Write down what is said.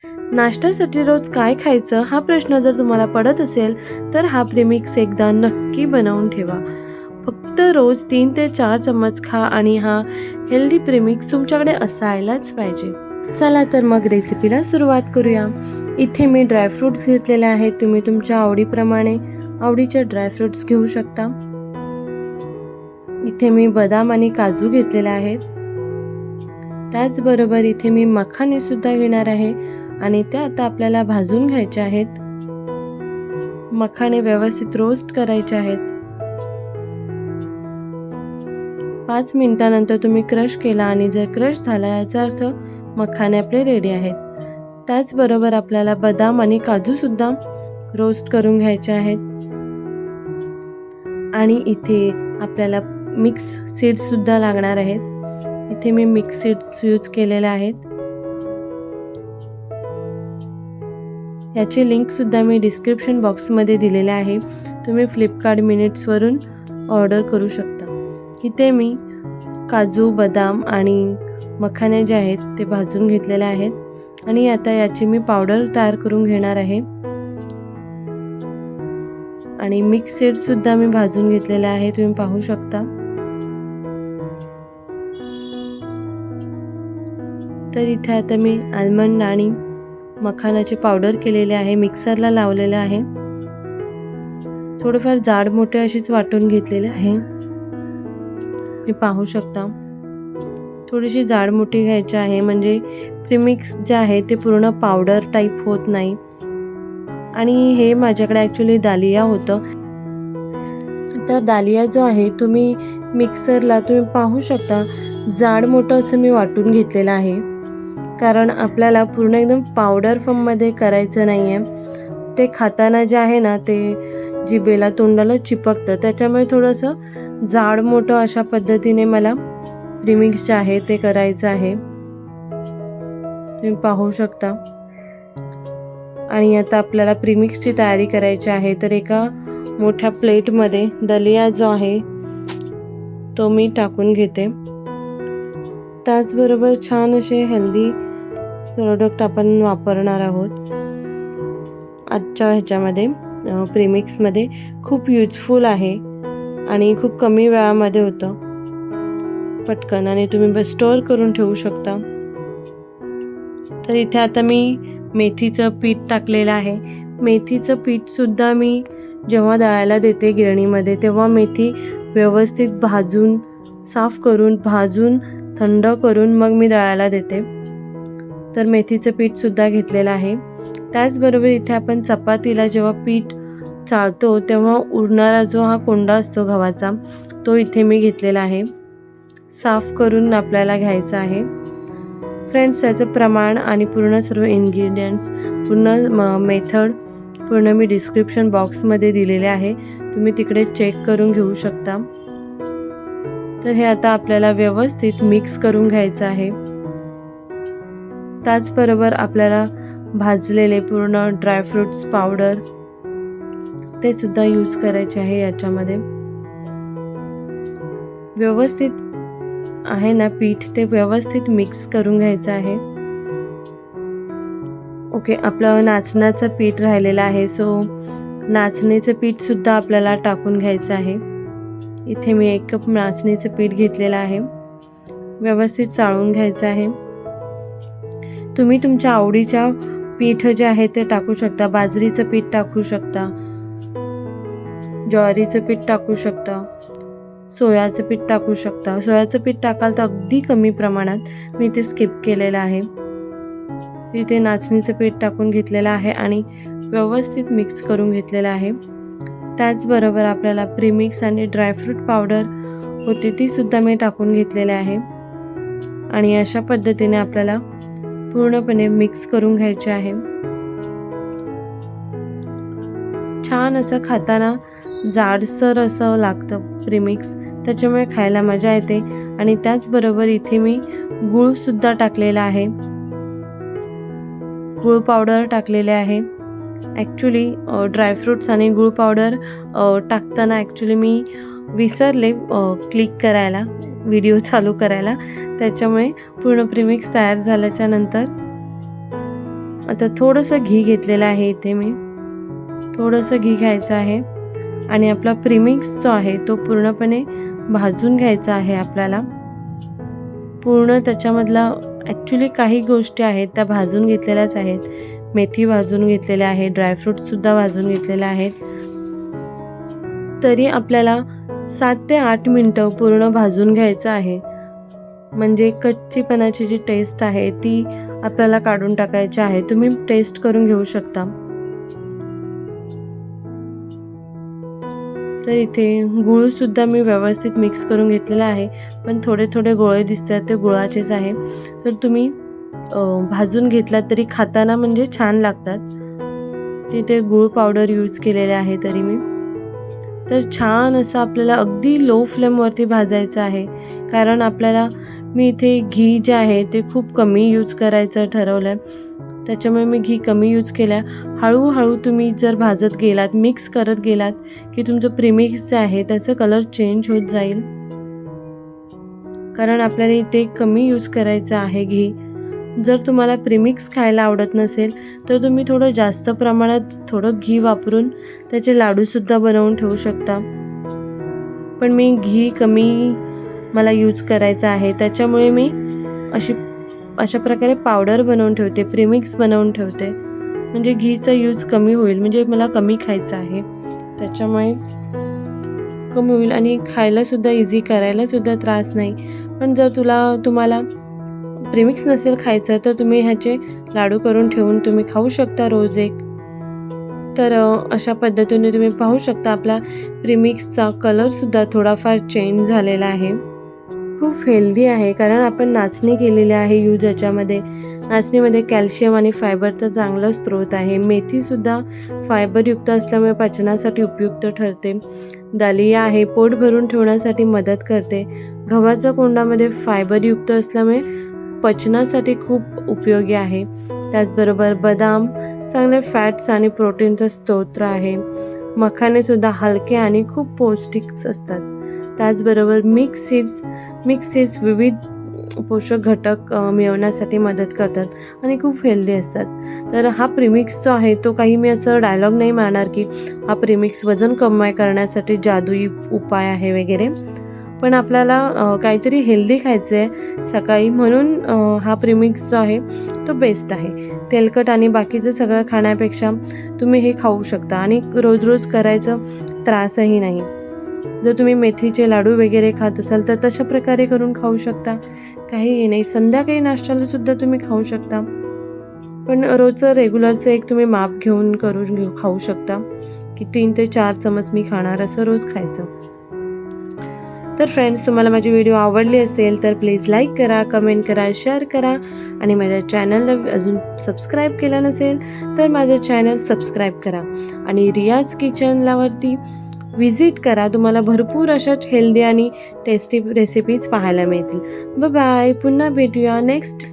नाश्त्यासाठी रोज काय खायचं हा प्रश्न जर तुम्हाला पडत असेल तर हा प्रीमिक्स एकदा नक्की बनवून ठेवा. फक्त रोज 3 ते 4 चम्मच खा आणि हा हेल्दी प्रीमिक्स तुमच्याकडे असायलाच पाहिजे. चला तर मग रेसिपीला सुरुवात करूया. इथे मी ड्रायफ्रूट्स घेतलेले आहेत. तुम्ही तुमच्या आवडीप्रमाणे आवडीचे ड्रायफ्रूट्स घेऊ शकता. इथे मी बदाम आणि काजू घेतलेले आहेत. त्याचबरोबर इथे मी मखाने सुद्धा घेणार आहे आणि ते आता आपल्याला भाजून घ्यायचे आहेत. मखाने व्यवस्थित रोस्ट करायचे आहेत. 5 मिनिटानंतर तुम्ही क्रश केला आणि जर क्रश झाला याचा अर्थ मखाने आपले रेडी आहेत. त्याचबरोबर आपल्याला बदाम आणि काजू सुद्धा रोस्ट करून घ्यायचे आहेत. आणि इथे आपल्याला मिक्स सीड्स सुद्धा लागणार आहेत. इथे मी मिक्स सीड्स यूज केलेले आहेत. याची लिंक सुद्धा मी डिस्क्रिप्शन बॉक्समध्ये दिलेले आहे. तुम्ही फ्लिपकार्ट मिनिट्सवरून ऑर्डर करू शकता. इथे मी काजू, बदाम आणि मखाने जे आहेत ते भाजून घेतलेले आहेत आणि आता याची मी पावडर तयार करून घेणार आहे. आणि मिक्स सीड्स सुद्धा मी भाजून घेतलेले आहे, तुम्ही पाहू शकता. तर इथे आता मी आल्मंड आणि मखानाची पावडर केलेली आहे, मिक्सरला लावलेले आहे. थोडेफार जाड मोठे अशीच वाटून घेतलेले आहे, मी पाहू शकता. थोडीशी जाड मोठी घ्यायची आहे म्हणजे प्रीमिक्स जे आहे ते पूर्ण पावडर टाईप होत नाही. आणि हे माझ्याकडे ॲक्च्युली दालिया होतं. तर दालिया जो आहे तुम्ही मिक्सरला तुम्ही पाहू शकता जाड मोठं असं मी वाटून घेतलेलं आहे, कारण आपल्याला पूर्ण एकदम पावडर फॉर्ममध्ये करायचं नाही आहे. ते खाताना जे आहे ना ते जिभेला तोंडाला चिपकतं, त्याच्यामुळे थोडंसं जाड मोठं अशा पद्धतीने मला प्रीमिक्स जे आहे ते करायचं आहे, तुम्ही पाहू शकता. आणि आता आपल्याला प्रीमिक्सची तयारी करायची आहे. तर एका मोठ्या प्लेटमध्ये दलिया जो आहे तो मी टाकून घेते. त्याचबरोबर छान असे हेल्दी प्रोडक्ट आपण वापरणार आहोत आजच्या ह्याच्यामध्ये. प्रीमिक्समध्ये खूप युजफुल आहे आणि खूप कमी वेळामध्ये होतं पटकन आणि तुम्ही स्टोअर करून ठेवू शकता. तर इथे आता मी मेथीचं पीठ टाकलेलं आहे. मेथीचं पीठसुद्धा मी जेव्हा दळायला देते गिरणीमध्ये तेव्हा मेथी व्यवस्थित भाजून साफ करून भाजून थंड करून मग मी दळायला देते. तर मेथीचं पीठसुद्धा घेतलेलं आहे. त्याचबरोबर इथे आपण चपातीला जेव्हा पीठ चाळतो तेव्हा उरणारा जो हा कोंडा असतो गव्हाचा तो इथे मी घेतलेला आहे. साफ करून आपल्याला घ्यायचा आहे. फ्रेंड्स, याचं प्रमाण आणि पूर्ण सर्व इन्ग्रेडियंट्स पूर्ण मेथड पूर्ण मी डिस्क्रिप्शन बॉक्समध्ये दिलेले आहे, तुम्ही तिकडे चेक करून घेऊ शकता. तर हे आता आपल्याला व्यवस्थित मिक्स करून घ्यायचं आहे. त्याचबरोबर आपल्याला भाजलेले पूर्ण ड्रायफ्रूट्स पावडर ते सुद्धा यूज करायचे आहे. याच्यामध्ये व्यवस्थित आहे ना पीठ ते व्यवस्थित मिक्स करून घ्यायचं आहे. ओके, आपलं नाचण्याचं पीठ राहिलेलं आहे, सो नाचणीचं पीठसुद्धा आपल्याला टाकून घ्यायचं आहे. इथे मी 1 कप नाचणीचं पीठ घेतलेलं आहे, व्यवस्थित चाळून घ्यायचं आहे. तुम्ही तुमच्या आवडीच्या पीठ जे आहे ते टाकू शकता. बाजरीचं पीठ टाकू शकता, ज्वारीचं पीठ टाकू शकता, सोयाचं पीठ टाकू शकता. सोयाचं पीठ टाकाल तर अगदी कमी प्रमाणात, मी ते स्किप केलेलं आहे. इथे नाचणीचं पीठ टाकून घेतलेलं आहे आणि व्यवस्थित मिक्स करून घेतलेलं आहे. त्याचबरोबर आपल्याला प्रीमिक्स आणि ड्रायफ्रूट पावडर होती ती सुद्धा मी टाकून घेतलेली आहे. आणि अशा पद्धतीने आपल्याला पूर्णपणे मिक्स करून घ्यायचे आहे. छान असं खाताना जाडसर असं लागतं प्रीमिक्स, त्याच्यामुळे खायला मजा येते. आणि त्याचबरोबर इथे मी गूळसुद्धा टाकलेला आहे, गूळ पावडर टाकलेले आहे. ॲक्च्युली ड्रायफ्रूट्स आणि गूळ पावडर टाकताना ॲक्च्युली मी विसरले क्लिक करायला, व्हिडिओ चालू करायला, त्याच्यामुळे पूर्ण प्रीमिक्स तयार झाल्याच्या नंतर आता थोडंसं घी घेतलेलं आहे इथे मी. थोडंसं घी घ्यायचं आहे आणि आपला प्रीमिक्स जो आहे तो पूर्णपणे भाजून घ्यायचा आहे आपल्याला. पूर्ण त्याच्यामधला ॲक्च्युली काही गोष्टी आहेत त्या भाजून घेतलेल्याच आहेत. मेथी भाजून घेतलेल्या आहेत, ड्रायफ्रूटसुद्धा भाजून घेतलेले आहेत. तरी आपल्याला 7 ते 8 मिनटं पूर्ण भाजून घ्यायचं आहे. म्हणजे कच्चीपणाची जी टेस्ट आहे ती आपल्याला काढून टाकायची आहे. तुम्ही टेस्ट करून घेऊ शकता. तर इथे गूळसुद्धा मी व्यवस्थित मिक्स करून घेतलेला आहे, पण थोडे थोडे गोळे दिसतात ते गुळाचेच आहे. तर तुम्ही भाजून घेतलात तरी खाताना म्हणजे छान लागतात. तिथे गूळ पावडर यूज केलेले आहे तरी मी. तर छान असं आपल्याला अगदी लो फ्लेमवरती भाजायचं आहे, कारण आपल्याला मी इथे घी जे आहे ते खूप कमी यूज करायचं ठरवलं आहे. त्याच्यामुळे मी घी कमी यूज केला. हळूहळू तुम्ही जर भाजत गेलात, मिक्स करत गेलात की तुमचं प्रीमिक्स जे आहे त्याचा कलर चेंज होत जाईल, कारण आपल्याला इथे कमी यूज करायचं आहे घी. जर तुम्हाला प्रीमिक्स खायला आवडत नसेल तर तुम्ही थोडं जास्त प्रमाणात थोडं घी वापरून त्याचे लाडूसुद्धा बनवून ठेवू शकता. पण मी घी कमी मला यूज करायचं आहे, त्याच्यामुळे मी अशा प्रकारे पावडर बनवून ठेवते, प्रीमिक्स बनवून ठेवते. म्हणजे घीचा यूज कमी होईल, म्हणजे मला कमी खायचं आहे त्याच्यामुळे कमी होईल आणि खायलासुद्धा इझी, करायलासुद्धा त्रास नाही. पण जर तुम्हाला प्रीमिक्स नसेल खायचं तर तुम्ही ह्याचे लाडू करून ठेवून तुम्ही खाऊ शकता रोज एक. तर अशा पद्धतीने तुम्ही पाहू शकता आपला प्रीमिक्सचा कलरसुद्धा थोडाफार चेंज झालेला आहे. खूप हेल्दी आहे, कारण आपण नाचणी केलेली आहे यूज याच्यामध्ये. नाचणीमध्ये कॅल्शियम आणि फायबरचा चांगला स्रोत आहे. मेथीसुद्धा फायबरयुक्त असल्यामुळे पचनासाठी उपयुक्त ठरते. दलिया आहे, पोट भरून ठेवण्यासाठी मदत करते. गव्हाच्या कोंडामध्ये फायबरयुक्त असल्यामुळे पचनासाठी खूप उपयोगी आहे. त्याचबरोबर बदाम चांगले फॅट्स आणि प्रोटीनचा स्रोत आहे. मखानेसुद्धा हलके आणि खूप पौष्टिक असतात. त्याचबरोबर मिक्स सीड्स विविध पोषक घटक मिळवण्यासाठी मदत करतात आणि खूप हेल्दी असतात. तर हा प्रीमिक्स जो आहे तो काही मी असं डायलॉग नाही मारणार की हा प्रीमिक्स वजन कमी करण्यासाठी जादुई उपाय आहे वगैरे. पण आपल्याला काहीतरी हेल्दी खायचं आहे सकाळी, म्हणून हा प्रीमिक्स जो आहे तो बेस्ट आहे. तेलकट आणि बाकीचं सगळं खाण्यापेक्षा तुम्ही हे खाऊ शकता आणि रोज रोज करायचं त्रासही नाही. जर तुम्ही मेथीचे लाडू वगैरे खात असाल तर तशा प्रकारे करून खाऊ शकता, काही नाही. संध्याकाळी नाश्त्याला सुद्धा तुम्ही खाऊ शकता, पण रोजचं रेग्युलरचं एक तुम्ही माप घेऊन खाऊ शकता की 3 ते 4 चमच मी खाणार, असं रोज खायचं. तर फ्रेंड्स, तुम्हाला माझी व्हिडिओ आवडली असेल तर प्लीज लाईक करा, कमेंट करा, शेअर करा आणि माझ्या चॅनलला अजून सबस्क्राईब केलं नसेल तर माझं चॅनल सबस्क्राईब करा आणि रियाज किचनलावरती व्हिजिट करा. तुम्हाला भरपूर अशाच हेल्दी आणि टेस्टी रेसिपीज पाहायला मिळतील. Bye bye. पुन्हा भेटूया नेक्स्ट